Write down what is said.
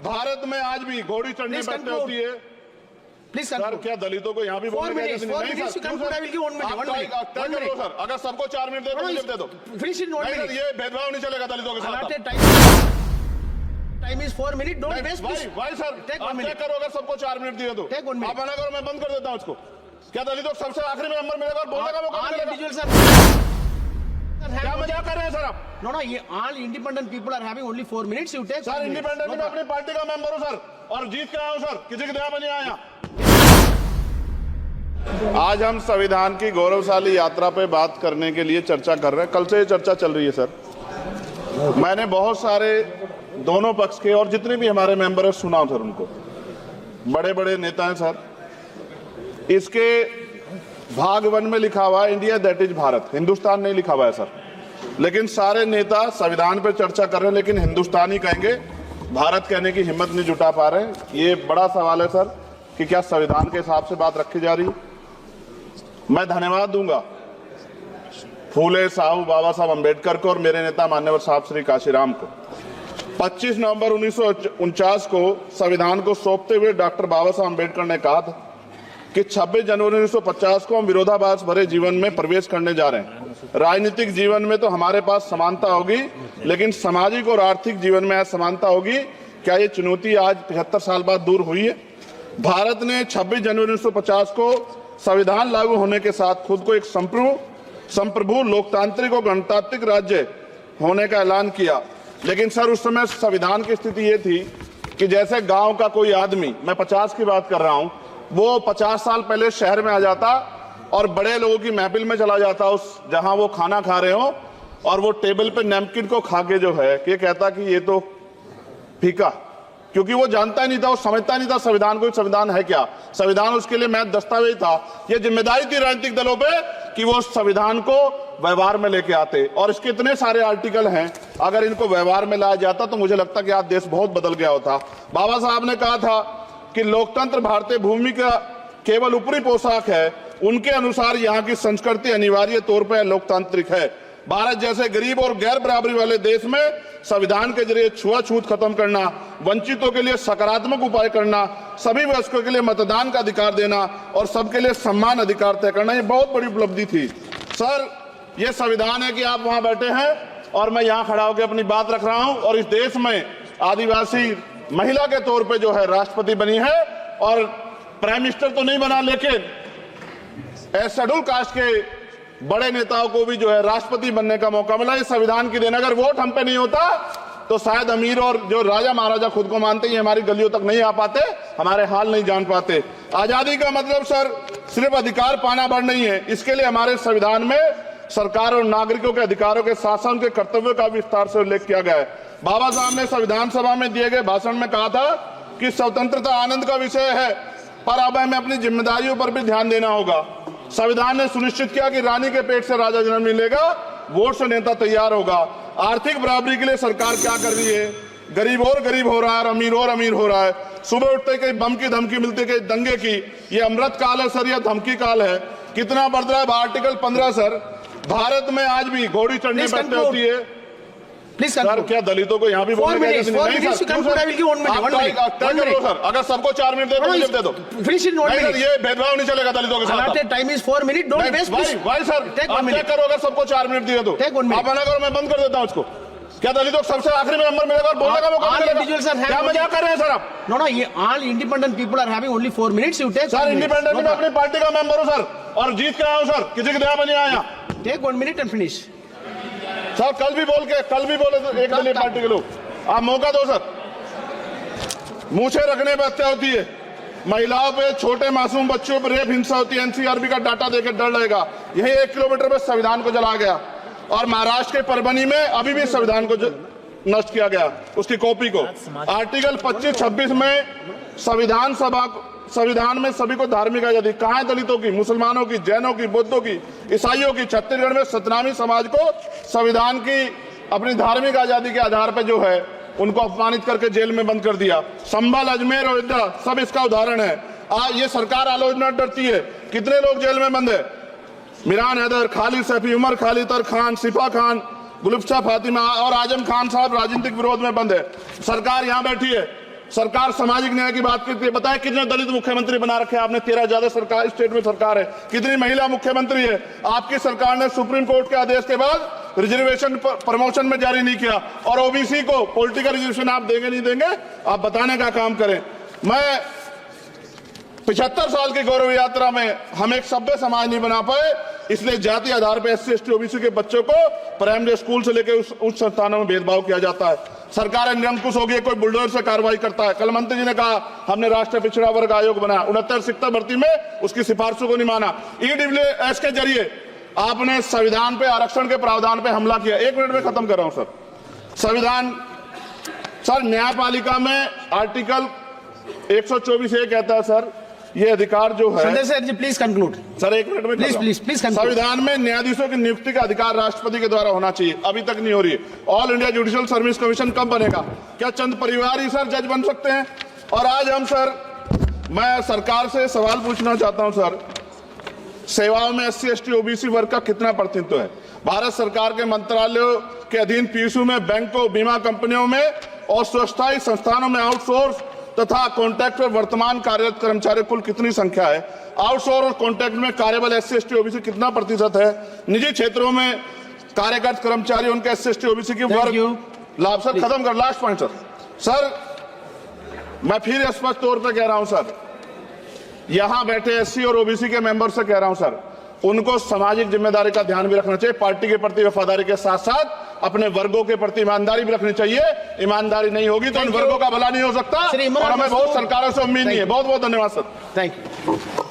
भारत में आज भी घोड़ी चढ़ने बैठने होती है। प्लीज सर, क्या दलितों को यहाँ भी बोलने की इजाजत नहीं? नहीं सर, अगर सबको 4 मिनट दे दो। ये भेदभाव नहीं चलेगा दलितों के साथ। Time is 4 minute, don't waste. भाई सर, आप चेक करो, अगर सबको 4 मिनट दिए तो आप मना करो, मैं बंद कर देता हूँ उसको। क्या दलितों को सबसे आखिरी में नंबर मिलेगा और बोलने का मौका मिलेगा? क्या मजाक कर रहे हैं सर आप? No, all independent people are having only 4 minutes. You take. Sir, independent में अपनी पार्टी का मेंबर हूँ सर, और जीत के आया हूँ सर, किसी की दया में नहीं आया। आज हम संविधान की गौरवशाली यात्रा पे बात करने के लिए चर्चा कर रहे हैं। कल से ये चर्चा चल रही है सर। मैंने बहुत सारे दोनों पक्ष के और जितने भी हमारे मेंबर हैं सुना सर, उनको बड़े बड़े नेता हैं सर। इसके भाग 1 में लिखा हुआ है India that is Bharat, Hindustan नहीं लिखा हुआ है सर। लेकिन सारे नेता संविधान पे चर्चा कर रहे हैं, लेकिन हिंदुस्तान ही कहेंगे, भारत कहने की हिम्मत नहीं जुटा पा रहे हैं। ये बड़ा सवाल है सर कि क्या संविधान के हिसाब से बात रखी जा रही है। मैं धन्यवाद दूंगा फूले साहू बाबा साहब अम्बेडकर को और मेरे नेता मान्यवर साहब श्री काशीराम को। 25 नवंबर 1949 को संविधान को सौंपते हुए डॉक्टर बाबा साहब अम्बेडकर ने कहा था कि 26 जनवरी 1950 को हम विरोधाभास भरे जीवन में प्रवेश करने जा रहे हैं। राजनीतिक जीवन में तो हमारे पास समानता होगी, लेकिन सामाजिक और आर्थिक जीवन में असमानता होगी। क्या ये चुनौती आज 75 साल बाद दूर हुई है? भारत ने 26 जनवरी 1950 को संविधान लागू होने के साथ खुद को एक संप्रभु लोकतांत्रिक और गणतांत्रिक राज्य होने का ऐलान किया। लेकिन सर, उस समय संविधान की स्थिति ये थी कि जैसे गांव का कोई आदमी, मैं 50 की बात कर रहा हूं, वो 50 साल पहले शहर में आ जाता और बड़े लोगों की महफिल में चला जाता, उस जहां वो खाना खा रहे हो, और वो टेबल पे नैपकिन को खा के जो है कि कहता कि ये तो फीका, क्योंकि वो जानता ही नहीं था, वो समझता नहीं था संविधान को, संविधान है क्या। संविधान उसके लिए महज दस्तावेज था। ये जिम्मेदारी थी राजनीतिक दलों पे कि वो संविधान को व्यवहार में लेके आते। और इसके इतने सारे आर्टिकल हैं, अगर इनको व्यवहार में लाया जाता तो मुझे लगता कि आज देश बहुत बदल गया होता। बाबा साहब ने कहा था कि लोकतंत्र भारतीय भूमि का केवल ऊपरी पोशाक है, उनके अनुसार यहाँ की संस्कृति अनिवार्य तौर पर लोकतांत्रिक है। भारत जैसे गरीब और गैर बराबरी वाले देश में संविधान के जरिए छुआछूत खत्म करना, वंचितों के लिए सकारात्मक उपाय करना, सभी वयस्कों के लिए मतदान का अधिकार देना और सबके लिए सम्मान अधिकार तय करना, ये बहुत बड़ी उपलब्धि थी सर। ये संविधान है कि आप वहां बैठे हैं और मैं यहाँ खड़ा होकर अपनी बात रख रहा हूं, और इस देश में आदिवासी महिला के तौर पे जो है राष्ट्रपति बनी है, और प्राइम मिनिस्टर तो नहीं बना, लेकिन शेड्यूल कास्ट के बड़े नेताओं को भी जो है राष्ट्रपति बनने का मौका मिला। इस संविधान की देन, अगर वोट हम पे नहीं होता तो शायद अमीर और जो राजा महाराजा खुद को मानते हैं हमारी गलियों तक नहीं आ पाते, हमारे हाल नहीं जान पाते। आजादी का मतलब सर सिर्फ अधिकार पाना भर नहीं है, इसके लिए हमारे संविधान में सरकार और नागरिकों के अधिकारों के शासन के कर्तव्यों का विस्तार से उल्लेख किया गया है। बाबा साहब ने संविधान सभा में दिए गए भाषण में कहा था कि स्वतंत्रता आनंद का विषय है, पर अब हमें अपनी जिम्मेदारियों पर भी ध्यान देना होगा। संविधान ने सुनिश्चित किया कि रानी के पेट से राजा जन्म मिलेगा, वोट से नेता तैयार होगा। आर्थिक बराबरी के लिए सरकार क्या कर रही है? गरीब और गरीब हो रहा है और अमीर हो रहा है। सुबह उठते कहीं बम की धमकी मिलती, कहीं दंगे की। ये अमृत काल है सर या धमकी काल है? कितना बढ़ रहा है आर्टिकल 15 सर। भारत में आज भी घोड़ी चढ़ने बैठने होती है। प्लीज सर, क्या दलितों को यहाँ भी बोलने की इजाजत नहीं? नहीं सर, अगर सबको 4 मिनट दे दो। ये भेदभाव नहीं चलेगा दलितों के साथ। Time is 4 minute, don't waste. भाई सर, आप चेक करो, अगर सबको 4 मिनट दिए तो आप मना करो, मैं बंद कर देता हूँ उसको। क्या दलितों को सबसे आखिरी में नंबर मिलेगा और बोलने का मौका मिलेगा? क्या मजाक कर रहे हैं सर आप? all independent people are having only 4 minutes. You take. Sir, independent में अपनी पार्टी का मेंबर हूँ सर, और जीत के आया हूँ सर, किसी की दया में नहीं आया। Take 1 minute and finish. Sir, कल भी बोले तो एक दलीय पार्टी के लोग, आप मौका दो सर। मूछे रखने पर हत्या होती है, महिलाओं पे, छोटे मासूम बच्चों पर रेप हिंसा होती है। एनसीआरबी का डाटा देकर डर लगेगा। यही 1 किलोमीटर पर संविधान को जला गया, और महाराष्ट्र के परभनी में अभी भी संविधान को नष्ट किया गया, उसकी कॉपी को। आर्टिकल 25-26 में संविधान में सभी को धार्मिक आजादी। कहाँ है दलितों की, मुसलमानों की, जैनों की, बौद्धों की, ईसाइयों की? छत्तीसगढ़ में सतनामी समाज को संविधान की अपनी धार्मिक आजादी के आधार पर जो है उनको अपमानित करके जेल में बंद कर दिया। संभल, अजमेर, अयोध्या सब इसका उदाहरण है। ये सरकार आलोचना डरती है। कितने लोग जेल में बंद है? मिरान हैदर, खालिद सैफी, उमर खालिद खान, सिफा खान, गुलफ्शा फातिमा और आजम खान साहब राजनीतिक विरोध में बंद है। सरकार यहाँ बैठी है, सरकार सामाजिक न्याय की बात करती है। बताएं कितने दलित मुख्यमंत्री बना रखे हैं आपने? 13 ज्यादा सरकार स्टेट में सरकार है। कितनी महिला मुख्यमंत्री है? आपकी सरकार ने सुप्रीम कोर्ट के आदेश के बाद रिजर्वेशन प्रमोशन में जारी नहीं किया, और ओबीसी को पॉलिटिकल रिजर्वेशन आप देंगे नहीं देंगे, आप बताने का काम करें। मैं 75 साल की गौरव यात्रा में हम एक सभ्य समाज नहीं बना पाए, इसलिए जाति आधार पर SC ST OBC के बच्चों को प्राइमरी स्कूल से लेकर उच्च संस्थानों में भेदभाव किया जाता है। सरकार निरंकुश हो गई, कोई बुलडोजर से कार्रवाई करता है। कल मंत्री जी ने कहा हमने राष्ट्रीय पिछड़ा वर्ग आयोग बनाया, 69 शिक्षक भर्ती में उसकी सिफारिशों को नहीं माना। EWS के जरिए आपने संविधान पे आरक्षण के प्रावधान पे हमला किया। 1 मिनट में खत्म कर रहा हूं सर। संविधान सर न्यायपालिका में आर्टिकल 124A कहता है सर, ये अधिकार जो है Sanjay sir, please conclude sir. 1 minute में प्लीज संविधान में न्यायाधीशों की नियुक्ति का अधिकार राष्ट्रपति के द्वारा होना चाहिए, अभी तक नहीं हो रही है। All India judicial service commission कब बनेगा? क्या चंद परिवार ही सर जज बन सकते हैं? और आज हम सर, मैं सरकार से सवाल पूछना चाहता हूं सर, सेवाओं में SC ST OBC वर्ग का कितना प्रतिनिधित्व है? भारत सरकार के मंत्रालयों के अधीन PSU में, बैंकों, बीमा कंपनियों में और स्वस्थायी संस्थानों में आउटसोर्स तथा कॉन्ट्रैक्ट पर वर्तमान कार्यरत कर्मचारी कुल कितनी संख्या है? आउटसोर्स और कॉन्ट्रैक्ट में कार्यबल SC ST OBC कितना प्रतिशत है? निजी क्षेत्रों में कार्यरत कर्मचारी उनके SC ST OBC की वर्ग लाभ। सर खत्म कर, लास्ट पॉइंट सर मैं फिर स्पष्ट तौर पर कह रहा हूं सर, यहां बैठे SC और OBC के मेंबर से कह रहा हूं सर, उनको सामाजिक जिम्मेदारी का ध्यान भी रखना चाहिए। पार्टी के प्रति वफादारी के साथ साथ अपने वर्गों के प्रति ईमानदारी भी रखनी चाहिए। ईमानदारी नहीं होगी तो इन वर्गों का भला नहीं हो सकता, और हमें बहुत सरकारों से उम्मीद नहीं है। बहुत बहुत धन्यवाद सर। Thank you.